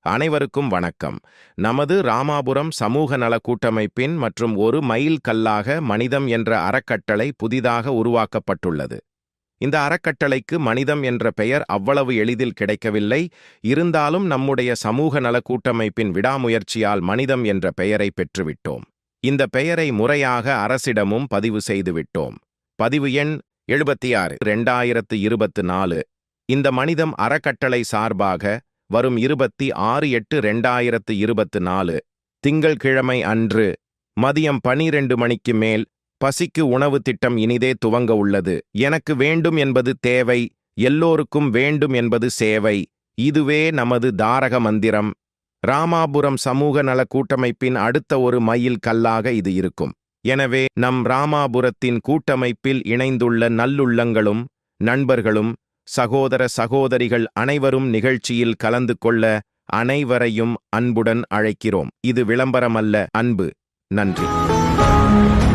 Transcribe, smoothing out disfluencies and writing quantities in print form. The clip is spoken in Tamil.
அனைவருக்கும் வணக்கம். நமது ராமாபுரம் சமூக நல கூட்டமைப்பின் மற்றும் ஒரு மைல் கல்லாக மனிதம் என்ற அறக்கட்டளை புதிதாக உருவாக்கப்பட்டுள்ளது. இந்த அறக்கட்டளைக்கு மனிதம் என்ற பெயர் அவ்வளவு எளிதில் கிடைக்கவில்லை. இருந்தாலும் நம்முடைய சமூக நல கூட்டமைப்பின் விடாமுயற்சியால் மனிதம் என்ற பெயரை பெற்றுவிட்டோம். இந்த பெயரை முறையாக அரசிடமும் பதிவு செய்துவிட்டோம். பதிவு எண் 76 2024. இந்த மனிதம் அறக்கட்டளை சார்பாக வரும் 26/8/2024 திங்கள்கிழமை அன்று மதியம் 12 மணிக்கு மேல் பசிக்கு உணவு திட்டம் இனிதே துவங்க உள்ளது. எனக்கு வேண்டும் என்பது தேவை, எல்லோருக்கும் வேண்டும் என்பது சேவை. இதுவே நமது தாரக மந்திரம். ராமாபுரம் சமூக நல கூட்டமைப்பின் அடுத்த ஒரு மைல் கல்லாக இது இருக்கும். எனவே நம் ராமாபுரத்தின் கூட்டமைப்பில் இணைந்துள்ள நல்லுள்ளங்களும் நண்பர்களும் சகோதர சகோதரிகள் அனைவரும் நிகழ்ச்சியில் கலந்து கொள்ள அனைவரையும் அன்புடன் அழைக்கிறோம். இது விளம்பரமல்ல, அன்பு. நன்றி.